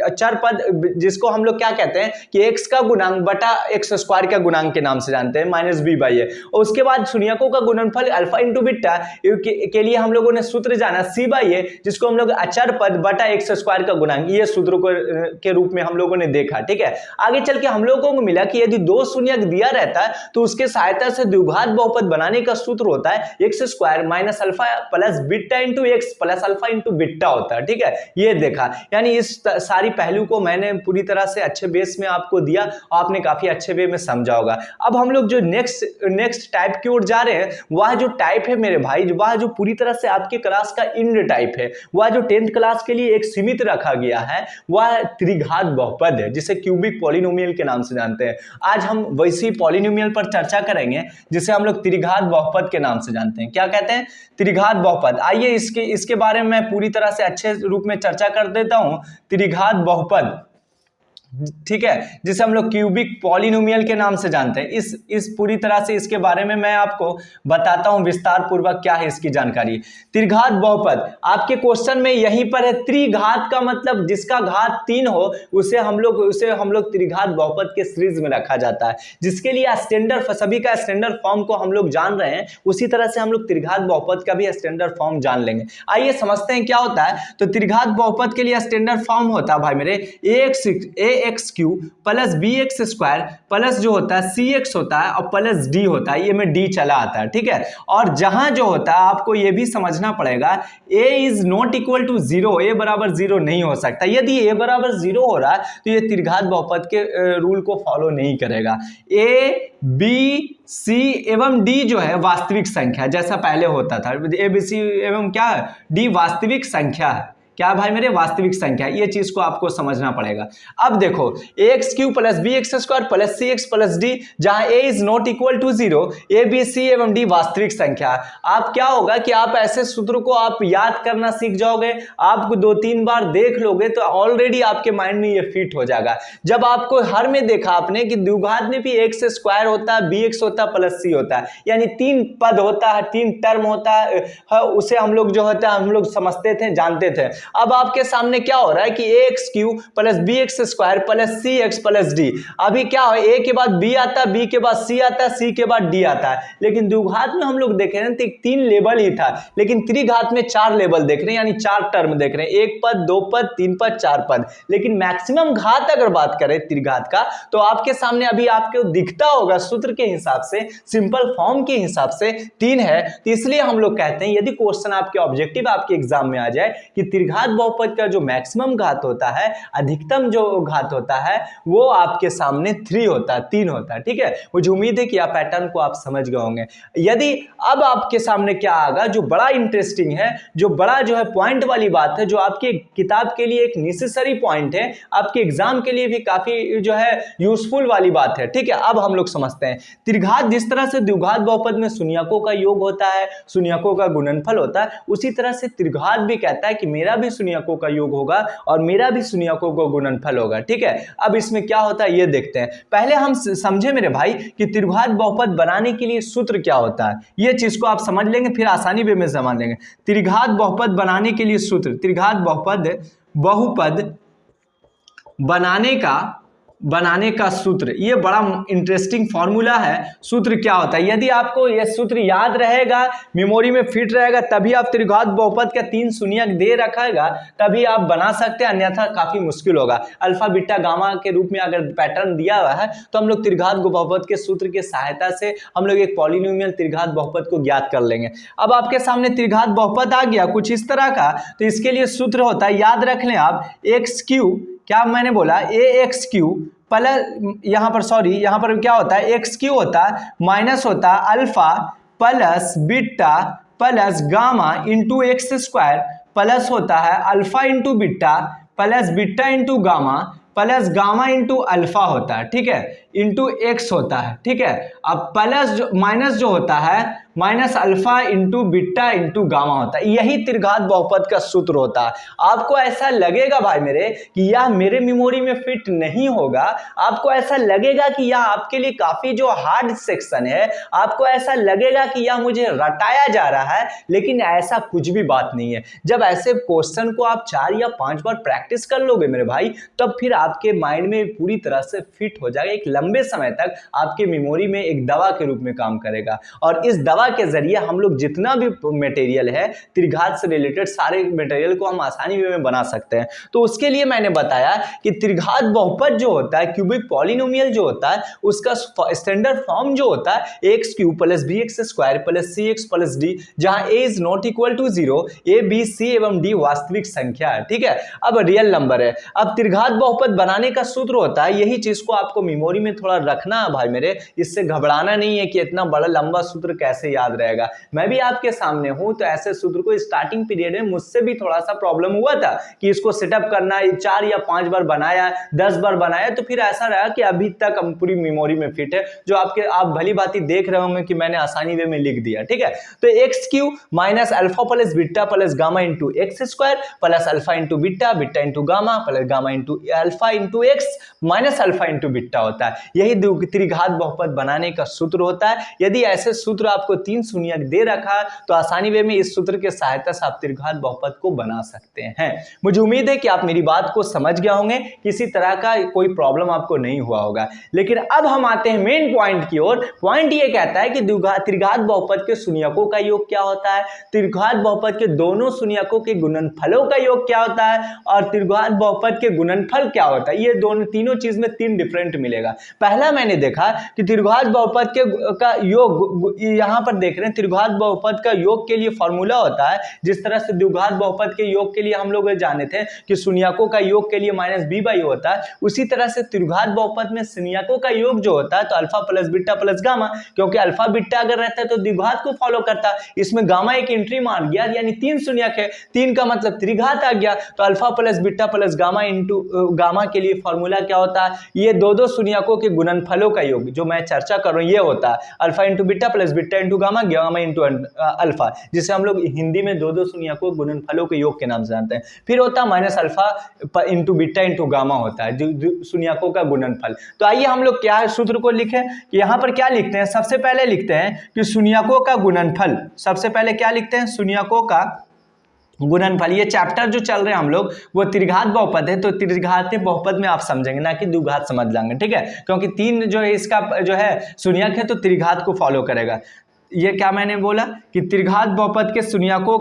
अचर पद, जिसको हम लोग क्या कहते हैं कि x का गुणांक बटा x² का गुणांक के नाम से जानते हैं, -b/a। और उसके बाद शून्यकों का गुणनफल अल्फा इंटू बीटा के लिए हम लोगों ने सूत्र जाना c/a, जिसको हम लोग अचर पद बटा x² का गुणांक, ये सूत्र के रूप में हम लोगों ने देखा, ठीक है। आगे चल के हम लोगों को मिला कि यदि दो शून्यक दिया रहता है तो उसके सहायता से द्विघात बहुपद बनाने का सूत्र होता है x² minus alpha plus beta into x plus alpha into beta होता है, ठीक है। ये देखा, यानी इस सारी पहलू को मैंने पूरी तरह से अच्छे बेस में आपको दिया, आपने काफी अच्छे वे में समझा होगा। अब हम लोग जो नेक्स्ट टाइप की ओर जा रहे हैं, वह जो टाइप है मेरे भाई, वह जो पूरी तरह से आपके क्लास का इंड टाइप है, वह जो 10th क्लास के लिए एक सीमित रखा गया है, वह त्रिघात बहुपद है, जिसे क्यूबिक पॉलिनोमियल के नाम से जानते हैं। आज हम वैसी पॉलिनोमियल ऊपर चर्चा करेंगे जिसे हम लोग त्रिघात बहुपद के नाम से जानते हैं। क्या कहते हैं? त्रिघात बहुपद। आइए इसके बारे में मैं पूरी तरह से अच्छे रूप में चर्चा कर देता हूं। त्रिघात बहुपद, ठीक है, जिसे हम लोग क्यूबिक पॉलिनोमियल के नाम से जानते हैं। इस पूरी तरह से इसके बारे में मैं आपको बताता हूं विस्तार पूर्वक क्या है इसकी जानकारी। त्रिघात बहुपद आपके क्वेश्चन में यहीं पर है। त्रिघात का मतलब जिसका घात 3 हो उसे हम लोग त्रिघात बहुपद के सीरीज में रखा जाता है, जिसके लिए स्टैंडर्ड सभी का स्टैंडर्ड फॉर्म को हम लोग जान रहे हैं, उसी तरह से हम लोग त्रिघात बहुपद का भी स्टैंडर्ड फॉर्म जान लेंगे। आइए समझते हैं क्या होता है। तो त्रिघात बहुपद के लिए स्टैंडर्ड फॉर्म होता है भाई मेरे x cube plus b x square plus जो होता है सी एक्स होता है और प्लस डी होता है। ये में डी चला आता है, ठीक है। और जहां जो होता है आपको ये भी समझना पड़ेगा, ए is not equal to 0, a बराबर 0 नहीं हो सकता। यदि ए बराबर 0 हो रहा है तो ये त्रिघात बहुपद के रूल को फॉलो नहीं करेगा। ए बी सी एवं डी जो है वास्तविक संख्या, जैसा पहले होता था। ए बी सी एवं क्या है? डी वास्तविक संख्या है। क्या भाई मेरे? वास्तविक संख्या। ये चीज को आपको समझना पड़ेगा। अब देखो x cube plus b x square plus c x plus d, जहां a is not equal to 0, a b c एवं डी वास्तविक संख्या। आप क्या होगा कि आप ऐसे सूत्र को आप याद करना सीख जाओगे। आपको 2-3 बार देख लोगे तो ऑलरेडी आपके माइंड में ये फिट हो जाएगा। जब आपको हर में देखा आपने कि द्विघात में भी एक्स स्क्वायर होता है, बी एक्स होता है, प्लस सी होता है, यानी 3 पद होता है, 3 टर्म होता है, उसे हम लोग जो होता है हम लोग समझते थे, जानते थे। अब आपके सामने क्या हो रहा है कि a x cube plus b x square plus c x plus d. अभी क्या है? ए के बाद बी आता है, बी के बाद सी आता है, सी के बाद डी आता है। लेकिन द्विघात में हम लोग देखे ना तो 3 लेवल ही था, लेकिन त्रिघात में 4 लेवल देख रहे हैं, यानी 4 टर्म देख रहे हैं। 1 पद, 2 पद, 3 पद, 4 पद। लेकिन मैक्सिमम घात अगर बात करें त्रिघात का तो आपके सामने अभी आपको दिखता होगा सूत्र के हिसाब से, सिंपल फॉर्म के हिसाब से 3 है। तो इसलिए हम लोग कहते हैं यदि क्वेश्चन आपके ऑब्जेक्टिव आपके एग्जाम में आ जाए कि त्रिघात बहुपद का जो मैक्सिमम घात होता है, अधिकतम जो घात होता है, वो आपके सामने 3 होता है, 3 होता है, ठीक है। मुझे उम्मीद है कि आप पैटर्न को आप समझ गए होंगे। यदि अब आपके सामने क्या आएगा जो बड़ा इंटरेस्टिंग है, जो बड़ा जो है पॉइंट वाली बात है, जो आपके किताब के लिए एक नेसेसरी पॉइंट है, आपके एग्जाम के लिए भी काफी जो है यूजफुल वाली बात है, ठीक है। अब हम लोग समझते हैं त्रिघात जिस तरह से द्विघात बहुपद में शून्यकों का योग होता है, शून्यकों का गुणनफल होता है, उसी तरह से त्रिघात भी कहता है कि मेरा भी शून्यकों का योग होगा और मेरा भी शून्यकों का गुणनफल होगा, ठीक है। अब इसमें क्या होता है ये देखते हैं। पहले हम समझे मेरे भाई कि त्रिघात बहुपद बनाने के लिए सूत्र क्या होता है। ये चीज को आप समझ लेंगे फिर आसानी वे में समझ लेंगे। त्रिघात बहुपद बनाने के लिए सूत्र, त्रिघात बहुपद बनाने का सूत्र, ये बड़ा इंटरेस्टिंग फॉर्मूला है। सूत्र क्या होता है? यदि आपको यह सूत्र याद रहेगा, मेमोरी में फिट रहेगा, तभी आप त्रिघात बहुपद का 3 शून्यक दे रखेगा तभी आप बना सकते हैं, अन्यथा काफी मुश्किल होगा। अल्फा बीटा गामा के रूप में अगर पैटर्न दिया हुआ है तो हम लोग त्रिघात बहुपद के सूत्र की सहायता से हम लोग एक पॉलिनोमियल त्रिघात बहुपद को ज्ञात कर लेंगे। अब आपके सामने त्रिघात बहुपद आ गया कुछ इस तरह का, तो इसके लिए सूत्र होता है, याद रख लें आप, एक्स क्यू, क्या मैंने बोला, ए एक्स क्यू प्लस, यहाँ पर क्या होता है, एक्स क्यू होता है माइनस होता है alpha plus beta plus gamma into x square plus होता है alpha into beta plus beta into gamma plus gamma into alpha होता है, ठीक है, इंटू एक्स होता है, ठीक है। अब प्लस माइनस जो होता है minus alpha into beta into gamma होता है। यही त्रिघात बहुपद का सूत्र होता है। आपको ऐसा लगेगा भाई मेरे कि यह मेरे मेमोरी में फिट नहीं होगा, आपको ऐसा लगेगा कि यह आपके लिए काफी जो हार्ड सेक्शन है, आपको ऐसा लगेगा कि यह मुझे रटाया जा रहा है, लेकिन ऐसा कुछ भी बात नहीं है। जब ऐसे क्वेश्चन को आप 4 या 5 बार प्रैक्टिस कर लोगे मेरे भाई, तब फिर आपके माइंड में पूरी तरह से फिट हो जाएगा, एक लंबे समय तक आपके मेमोरी में एक दवा के रूप में काम करेगा। और इस दवा के जरिए हम लोग जितना भी मटेरियल है त्रिघात से रिलेटेड सारे मटेरियल को हम आसानी में बना सकते हैं। तो उसके लिए मैंने बताया कि त्रिघात बहुपद जो होता है, क्यूबिक पॉलिनोमियल जो होता है, उसका स्टैंडर्ड फॉर्म जो होता है x cube plus b x square plus c x plus d, जहां a is not equal to 0, a b c एवं डी वास्तविक संख्या है, ठीक है। अब रियल नंबर है। अब त्रिघात बहुपद बनाने का सूत्र होता है, यही चीज को आपको मेमोरी में थोड़ा रखना है भाई मेरे, इससे घबराना नहीं है कि इतना बड़ा लंबा सूत्र कैसे याद रहेगा। मैं भी आपके सामने हूं, तो ऐसे सूत्र को स्टार्टिंग पीरियड में मुझसे भी थोड़ा सा प्रॉब्लम हुआ था कि इसको सेटअप करना, 4 या 5 बार बनाया, 10 बार बनाया, तो फिर ऐसा रहा कि अभी तक हम पूरी मेमोरी में फिट है, जो आप भली भांति देख रहे होंगे कि मैंने आसानी वे में लिख दिया। ठीक है, तो x Q minus alpha plus beta plus gamma into x square plus alpha into beta, beta into gamma plus gamma into alpha into x minus alpha into beta होता है। यही त्रिघात बहुपद बनाने का सूत्र होता है। यदि ऐसे सूत्र आपको 3 शून्यक दे रखा है तो आसानी वे में इस सूत्र के सहायता से आप त्रिघात बहुपद को बना सकते हैं। मुझे उम्मीद है कि आप मेरी बात को समझ गए होंगे, किसी तरह का कोई प्रॉब्लम आपको नहीं हुआ होगा। लेकिन अब हम आते हैं मेन पॉइंट की ओर। पॉइंट ये कहता है कि त्रिघात बहुपद के शून्यकों का योग क्या होता है, त्रिघात बहुपद के दोनों शून्यकों के गुणनफलों का योग क्या होता है, और त्रिघात बहुपद के गुणनफल क्या होता है। ये तीनों चीज में 3 डिफरेंट मिलेगा। पहला मैंने देखा कि त्रिघात बहुपद का योग, यहां पर देख रहे हैं त्रिघात बहुपद का योग के लिए फॉर्मूला होता है, जिस तरह से द्विघात बहुपद के योग के लिए हम लोग जाने थे कि शून्यकों का योग के लिए माइनस बी बाई होता है, उसी तरह से त्रिघात बहुपद में शून्यकों का योग जो होता है तो alpha plus beta plus gamma, क्योंकि अल्फा बीटा अगर रहता है तो द्विघात को फॉलो करता है, इसमें गामा एक एंट्री मार गया, यानी 3 शून्यक है, 3 का मतलब त्रिघात आ गया, तो alpha plus beta plus gamma into gamma के लिए फॉर्मूला क्या होता है, ये दो शून्यकों के गुणनफलों का योग जो मैं चर्चा कर रहा हूं ये होता है alpha into beta plus beta into gamma, gamma into alpha, जिसे हम लोग हिंदी में दो शून्यकों गुणनफलों के योग के नाम से जानते हैं। फिर होता है minus alpha into beta into gamma होता है शून्यकों का गुणनफल। तो आइए हम लोग क्या सूत्र को लिखें कि यहां पर क्या लिखते हैं, सबसे पहले लिखते हैं कि शून्यकों का गुणनफल, सबसे पहले क्या लिखते हैं, शून्यकों का गुणनफल। ये चैप्टर जो चल रहे हैं हम लोग वो त्रिघात बहुपद है, तो त्रिघात बहुपद में आप समझेंगे ना कि द्विघात समझ लेंगे। ठीक है, क्योंकि 3 जो है इसका जो है शून्यक है तो त्रिघात को फॉलो करेगा। ये क्या मैंने बोला कि त्रिघात बहुपद के शून्यकों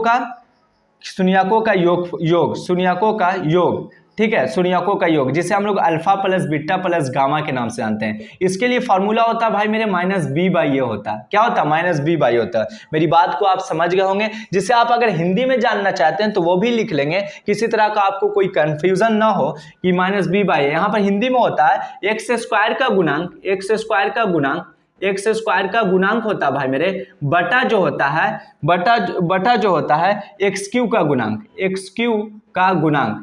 का योग शून्यकों का योग, ठीक है, शून्यकों का योग जिसे हम लोग alpha plus beta plus gamma के नाम से जानते हैं। इसके लिए फॉर्मूला होता है भाई मेरे माइनस बी बाई ये होता है। क्या होता है, माइनस बी बाई होता है। मेरी बात को आप समझ गए होंगे। जिसे आप अगर हिंदी में जानना चाहते हैं तो वो भी लिख लेंगे, किसी तरह का आपको कोई कंफ्यूजन ना हो कि माइनस बी बाई है। यहाँ पर हिंदी में होता है एक्स स्क्वायर का गुणांक, एक्स स्क्वायर का गुणांक होता है भाई मेरे, बटा जो होता है एक्स क्यू का गुणांक,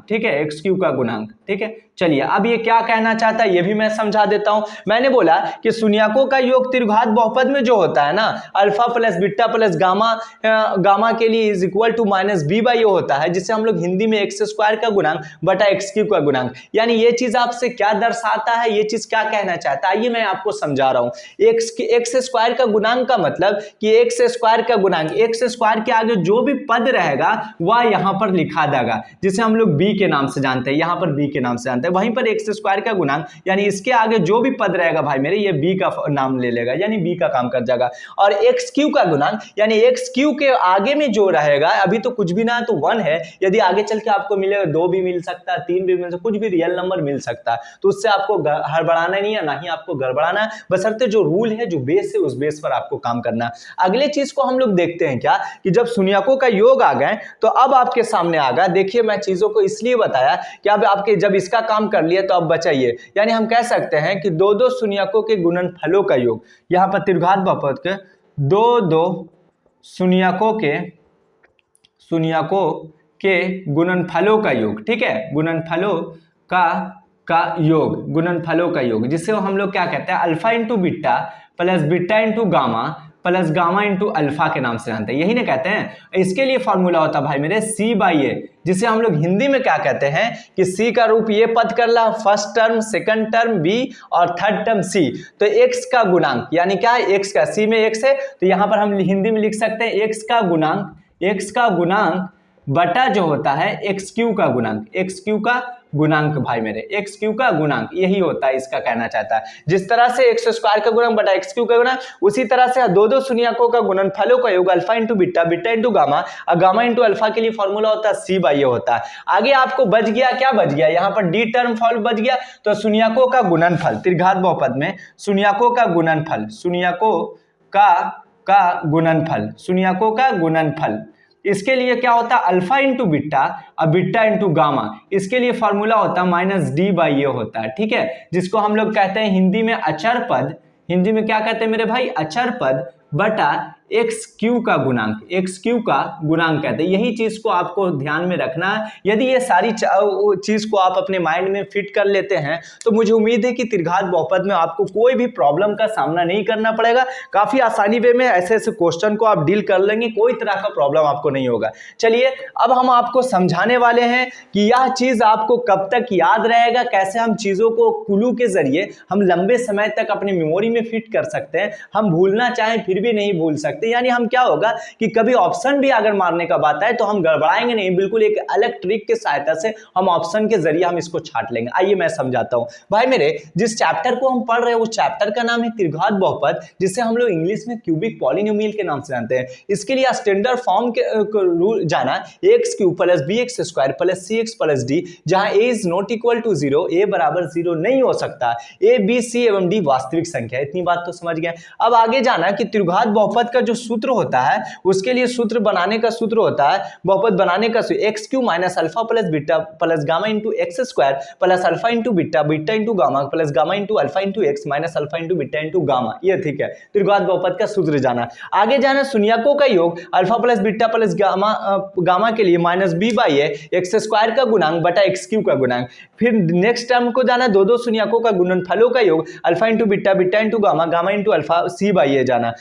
ठीक है, एक्स क्यू का गुणांक। ठीक है, चलिए अब ये क्या कहना चाहता है ये भी मैं समझा देता हूं। मैंने बोला कि शून्यकों का योग त्रिघात बहुपद में जो होता है ना, alpha plus beta plus gamma के लिए is equal to minus b by होता है, जिसे हम लोग हिंदी में एक्स स्क्वायर का गुणांक बटा एक्स क्यू का गुणांक। यानी ये चीज आपसे क्या दर्शाता है, ये चीज क्या कहना चाहता है, आइए मैं आपको समझा रहा हूं। एक्स स्क्वायर का गुणांक का मतलब कि एक्स स्क्वायर का गुणांक, एक्स स्क्वायर के आगे जो भी पद रहेगा वह यहां पर लिखा देगा, जिसे हम लोग बी के नाम से जानते हैं, यहां पर बी के नाम से जानते हैं। वहीं पर एक्स स्क्वायर का गुणांक यानी इसके आगे जो भी पद रहेगा भाई मेरे ये बी का नाम ले लेगा, यानी बी का काम कर जाएगा। और एक्स क्यू का गुणांक यानी एक्स क्यू के आगे में जो रहेगा, अभी तो कुछ भी ना तो 1 है, यदि आगे चल के आपको मिलेगा 2 भी मिल सकता है, 3 भी मिल सकता है, कुछ भी रियल नंबर मिल सकता है, तो उससे आपको हड़बड़ाना नहीं है, ना ही आपको गड़बड़ाना है, बशर्ते जो रूल है जो बेस है उस बेस पर आपको काम करना। अगले चीज को हम लोग देखते हैं क्या कि जब शून्यकों का योग आ गए तो अब आपके सामने आ गया। देखिए मैं चीजों को इसलिए बताया कि अब आपके जब इसका काम कर लिया तो अब बचाइए, यानी हम कह सकते हैं कि दो शून्यकों के गुणनफलों का योग, यहां पर त्रिघात बहुपद के दो शून्यकों के गुणनफलों का योग, ठीक है, गुणनफलों का योग जिसे हम लोग क्या कहते हैं alpha into beta plus beta into gamma plus gamma into alpha के नाम से जानते हैं, यही ना कहते हैं। इसके लिए फॉर्मूला होता है भाई मेरे सी बाई ए, जिसे हम लोग हिंदी में क्या कहते हैं कि सी का रूप ये पद कर ला, first term, second term b और थर्ड टर्म सी, तो एक्स का गुणांक यानी क्या है, एक्स का, सी में एक्स है तो यहां पर हम हिंदी में लिख सकते हैं एक्स का गुणांक बटा जो होता है एक्स क्यू का गुणांक भाई मेरे, एक्स क्यू का गुणांक यही होता है, इसका कहना चाहता है। जिस तरह से एक्स स्क्वायर का गुणांक बटा एक्स क्यू का गुणांक, उसी तरह से दो शून्यकों का गुणनफलों का योग alpha into beta, beta into gamma और गामा इंटू अल्फा के लिए फॉर्मूला होता है सी बाई ए होता है। आगे आपको बच गया, क्या बच गया, यहाँ पर डी टर्म फॉल बच गया, तो शून्यकों का गुणनफल, त्रिघात बहुपद में शून्यकों का गुणनफल, इसके लिए क्या होता है अल्फा इंटू बीटा और बीटा इंटू गामा, इसके लिए फॉर्मूला होता है माइनस डी बाई ए होता है, ठीक है, जिसको हम लोग कहते हैं हिंदी में अचर पद, हिंदी में क्या कहते हैं मेरे भाई, अचर पद बटा एक्स क्यू का गुणांक, एक्स क्यू का गुणांक कहते हैं। यही चीज को आपको ध्यान में रखना है। यदि ये सारी चीज को आप अपने माइंड में फिट कर लेते हैं तो मुझे उम्मीद है कि त्रिघात बहुपद में आपको कोई भी प्रॉब्लम का सामना नहीं करना पड़ेगा। काफी आसानी वे में ऐसे ऐसे क्वेश्चन को आप डील कर लेंगे, कोई तरह का प्रॉब्लम आपको नहीं होगा। चलिए अब हम आपको समझाने वाले हैं कि यह चीज आपको कब तक याद रहेगा, कैसे हम चीजों को क्लू के जरिए हम लंबे समय तक अपनी मेमोरी में फिट कर सकते हैं। हम भूलना चाहें फिर भी नहीं भूल सकते, यानी हम क्या होगा कि कभी ऑप्शन भी अगर मारने का बात आए तो हम गड़बड़ाएंगे नहीं, बिल्कुल एक अलग ट्रिक के सहायता से हम ऑप्शन के जरिए हम इसको छाट लेंगे। आइए मैं समझाता हूं भाई मेरे। जिस चैप्टर को हम पढ़ रहे हैं उस चैप्टर का नाम है त्रिघात बहुपद, जिसे हम लोग इंग्लिश में क्यूबिक पॉलिनोमियल के नाम से जानते हैं। इसके लिए स्टैंडर्ड फॉर्म के रूल जाना, x cube plus b x square plus c x plus d, जहां a is not equal to 0, a बराबर 0 नहीं हो सकता। ए बी सी एवं डी वास्तविक संख्या है। इतनी बात तो समझ गए। अब आगे जाना कि त्रिघात बहुपद का जो सूत्र होता है उसके लिए सूत्र बनाने का सूत्र होता है, बहुपद बनाने का x Q minus alpha plus beta plus gamma into x square plus alpha into beta beta into gamma plus gamma into alpha into x minus alpha into beta into gamma. ये ठीक है, त्रिघात बहुपद का सूत्र जाना। आगे जाना शून्यकों का योग alpha plus beta plus gamma के लिए minus b by a x square का गुणांक बटा एक्स क्यू का गुणांक। फिर नेक्स्ट टर्म को जाना, दो शून्यकों का गुणनफलों का योग alpha into beta beta into gamma gamma into alpha c by a जाना।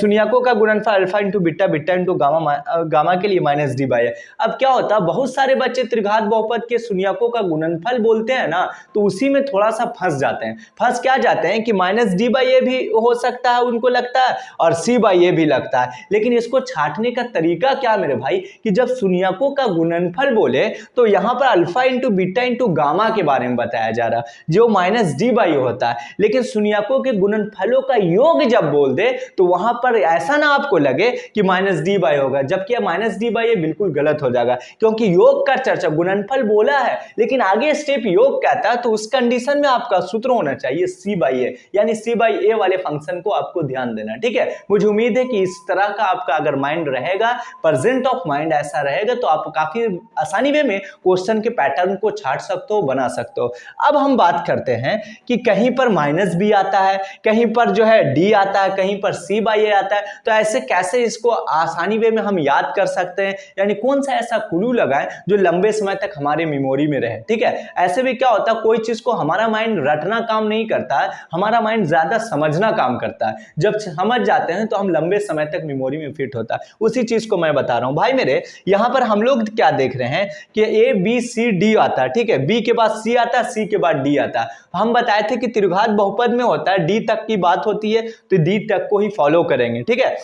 शून्यकों का गुणनफल alpha into beta beta into gamma के लिए माइनस डी बाई ए। अब क्या होता है, बहुत सारे बच्चे त्रिघात बहुपद के शून्यकों का गुणनफल बोलते हैं ना, तो उसी में थोड़ा सा फंस जाते हैं। फंस क्या जाते हैं कि माइनस डी बाई ए भी हो सकता है उनको लगता है और सी बाई ए भी लगता है। लेकिन इसको छाटने का तरीका क्या मेरे भाई, कि जब शून्यकों का गुणनफल बोले तो यहां पर alpha into beta into gamma के बारे में बताया जा रहा जो माइनस डी बाई होता है। लेकिन शून्यकों के गुणनफलों का योग जब बोल दे तो वहां पर ऐसा ना आपको लगे कि माइनस डी बाई होगा, जबकि माइनस डी बाई बिल्कुल गलत हो जाएगा, क्योंकि योग का चर्चा, गुणनफल बोला है लेकिन आगे स्टेप योग कहता है, तो उस कंडीशन में आपका सूत्र होना चाहिए सी बाई ए, यानी सी बाई ए वाले फंक्शन को आपको ध्यान देना। ठीक है, मुझे उम्मीद है कि इस तरह का आपका अगर माइंड रहेगा, प्रेजेंट ऑफ माइंड ऐसा रहेगा, तो आप काफी आसानी वे में क्वेश्चन के पैटर्न को छाट सकते हो, बना सकते हो। अब हम बात करते हैं कि कहीं पर माइनस बी आता है, कहीं पर जो है डी आता है, कहीं पर सी बाई ए आता है, तो ऐसे कैसे इसको आसानी वे में हम याद कर सकते हैं, यानी कौन सा ऐसा क्लू लगाएं जो लंबे समय तक हमारे मेमोरी में रहे। ठीक है, ऐसे भी क्या होता है, कोई चीज को हमारा माइंड रटना काम नहीं करता है, हमारा माइंड ज्यादा समझना काम करता है। जब समझ जाते हैं तो हम लंबे समय तक मेमोरी में फिट होता है। उसी चीज को मैं बता रहा हूं भाई मेरे। यहां पर हम लोग क्या देख रहे हैं कि ए बी सी डी आता है। ठीक है, बी के बाद सी आता है, सी के बाद डी आता है। हम बताए थे कि त्रिघात बहुपद में होता है डी तक की बात होती है, तो डी तक को ही फॉलो करेंगे। ठीक है,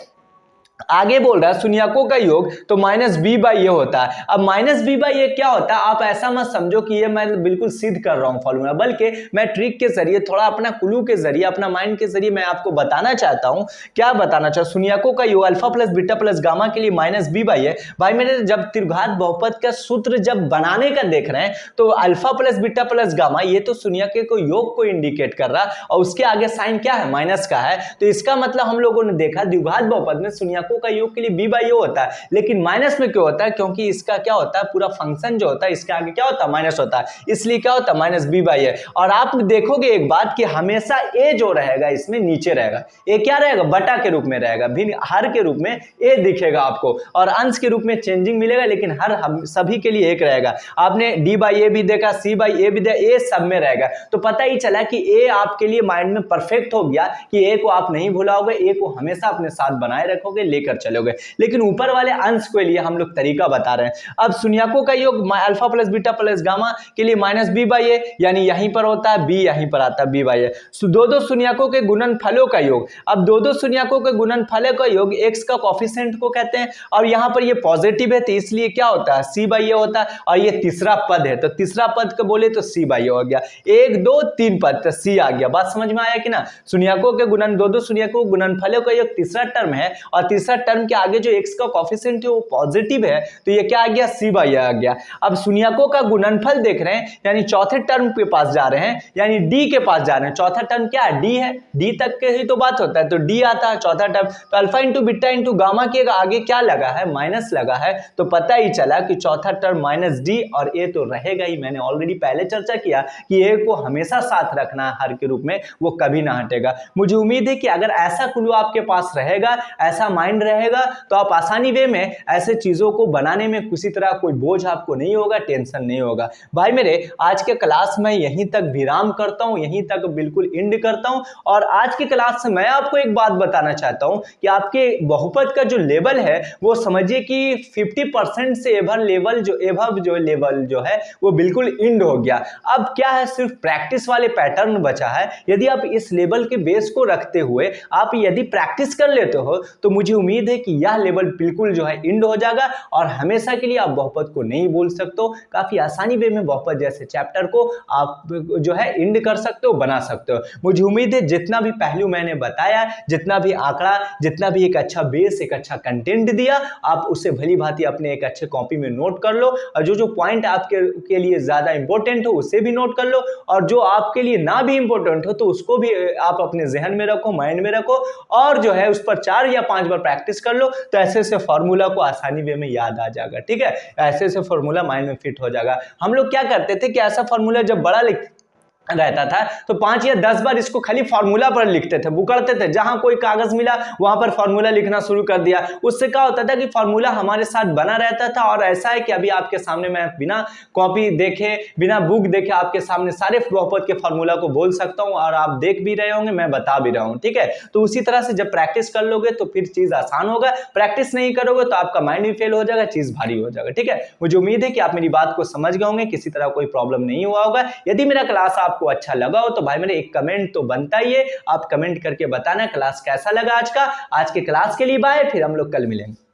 आगे बोल रहा है शून्यकों का योग तो माइनस बी बाई ए होता है। अब माइनस बी बाई ए क्या होता है, आप ऐसा मत समझो कि ये मैं बिल्कुल सिद्ध कर रहा हूं फॉर्मूला, बल्कि मैं ट्रिक के जरिए, थोड़ा अपना क्लू के जरिए, अपना माइंड के जरिए मैं आपको बताना चाहता हूं। क्या बताना चाहता हूं, शून्यकों का योग alpha plus beta plus gamma के लिए माइनस बी बाई ए। भाई मेरे, जब त्रिघात बहुपद का सूत्र जब बनाने का देख रहे हैं तो alpha plus beta plus gamma, ये तो शून्यकों को योग को इंडिकेट कर रहा है और उसके आगे साइन क्या है, माइनस का है। तो इसका मतलब हम लोगों ने देखा द्विघात बहुपद में शून्यकों का योग के लिए बी बाई ए होता है, लेकिन माइनस में क्यों होता है, क्योंकि इसका क्या होता है, पूरा फंक्शन जो होता है इसके आगे क्या होता है, माइनस होता है, इसलिए क्या होता है, माइनस बी बाई ए। और आप देखोगे एक बात कि हमेशा ए जो रहेगा इसमें नीचे रहेगा, ए क्या रहेगा, बटा के रूप में रहेगा, भिन्न हर के रूप में ए दिखेगा आपको, और अंश के रूप में चेंजिंग मिलेगा, लेकिन हर सभी के लिए एक रहेगा। आपने डी बाई ए भी देखा, सी बाई ए भी देखा, ए सब में रहेगा, तो पता ही चला कि ए आपके लिए माइंड में परफेक्ट हो गया कि ए को आप नहीं भुलाओगे, ए को हमेशा अपने साथ बनाए रखोगे, लेकर चलोगे। लेकिन ऊपर वाले अंश के लिए हम लोग तरीका बता रहे हैं। अब शून्यकों का योग alpha plus beta plus gamma के लिए माइनस बी बाई ए, यानी यहीं पर होता है, बी यहीं पर आता है, बी बाई ए। दो शून्यकों के गुणनफलों का योग, अब दो शून्यकों के गुणनफलों का योग एक्स का कोफिशिएंट को कहते हैं, और यहां पर ये पॉजिटिव है तो इसलिए क्या होता है, सी बाई ए होता है, और ये तीसरा पद है तो तीसरा पद को बोले तो सी बाई ए हो गया। 1 2 3 पद तो सी आ गया। बात समझ में आया कि ना, शून्यकों के दो शून्यकों के गुणनफलों का योग तीसरा टर्म है, और तीसरा टर्म के आगे जो एक्स का कोफिशिएंट है वो पॉजिटिव है, तो ये क्या आ गया, सी बाई आ गया। अब शून्यकों का गुणनफल देख रहे हैं, यानी चौथे टर्म के पास जा रहे हैं, यानी डी के पास जा रहे हैं। चौथा टर्म क्या है, डी है, डी तक के ही तो बात होता है, तो डी आता है चौथा टर्म। तो alpha into beta into gamma के आगे क्या लगा है, माइनस लगा है, तो पता ही चला कि चौथा टर्म माइनस डी, और ए तो रहेगा ही। मैंने ऑलरेडी पहले चर्चा किया कि ए को हमेशा साथ रखना है हर के रूप में, वो कभी ना हटेगा। मुझे उम्मीद है कि अगर ऐसा क्लू आपके पास रहेगा, ऐसा माइंड माइंड रहेगा तो आप आसानी वे में ऐसे चीजों को बनाने में किसी तरह कोई बोझ आपको नहीं होगा, टेंशन नहीं होगा। भाई मेरे आज के क्लास में यहीं तक विराम करता हूं, यहीं तक बिल्कुल एंड करता हूं। और आज की क्लास से मैं आपको एक बात बताना चाहता हूं कि आपके बहुपद का जो लेवल है वो समझिए कि 50% से एभव लेवल जो है वो बिल्कुल एंड हो गया। अब क्या है, सिर्फ प्रैक्टिस वाले पैटर्न बचा है। यदि आप इस लेवल के बेस को रखते हुए आप यदि प्रैक्टिस कर लेते हो तो मुझे उम्मीद है कि यह लेवल बिल्कुल जो है एंड हो जाएगा और हमेशा के लिए आप बहुपद को नहीं बोल सकते हो। काफी आसानी वे में बहुपद जैसे चैप्टर को आप जो है एंड कर सकते हो, बना सकते हो। मुझे उम्मीद है जितना भी पहलू मैंने बताया, जितना भी आंकड़ा, जितना भी एक अच्छा बेस, एक अच्छा कंटेंट दिया, आप उसे भली भांति अपने एक अच्छे कॉपी में नोट कर लो और जो जो पॉइंट आपके लिए ज्यादा इंपॉर्टेंट हो उसे भी नोट कर लो और जो आपके लिए ना भी इंपॉर्टेंट हो तो उसको भी आप अपने जहन में रखो, माइंड में रखो और जो है उस पर 4 या 5 बार प्रैक्टिस कर लो तो ऐसे ऐसे फॉर्मूला को आसानी वे में याद आ जाएगा। ठीक है, ऐसे ऐसे फॉर्मूला माइंड में फिट हो जाएगा। हम लोग क्या करते थे कि ऐसा फॉर्मूला जब बड़ा रहता था तो 5 या 10 बार इसको खाली फार्मूला पर लिखते थे, बुकड़ते थे, जहां कोई कागज मिला वहां पर फार्मूला लिखना शुरू कर दिया। उससे क्या होता था कि फार्मूला हमारे साथ बना रहता था। और ऐसा है कि अभी आपके सामने मैं बिना कॉपी देखे, बिना बुक देखे आपके सामने सारे बहुपद के फार्मूला को बोल सकता हूं और आप देख भी रहे होंगे, मैं बता भी रहा हूं। ठीक है, तो उसी तरह से जब प्रैक्टिस कर लोगे तो फिर चीज आसान होगा। प्रैक्टिस नहीं करोगे तो आपका माइंड भी फेल हो जाएगा, चीज भारी हो जाएगा। ठीक है, मुझे उम्मीद है कि आप मेरी बात को समझ गए होंगे, किसी तरह कोई प्रॉब्लम नहीं हुआ होगा। यदि मेरा क्लास आपको अच्छा लगा हो तो भाई मेरे एक कमेंट तो बनता ही है, आप कमेंट करके बताना क्लास कैसा लगा आज का। आज के क्लास के लिए बाय, फिर हम लोग कल मिलेंगे।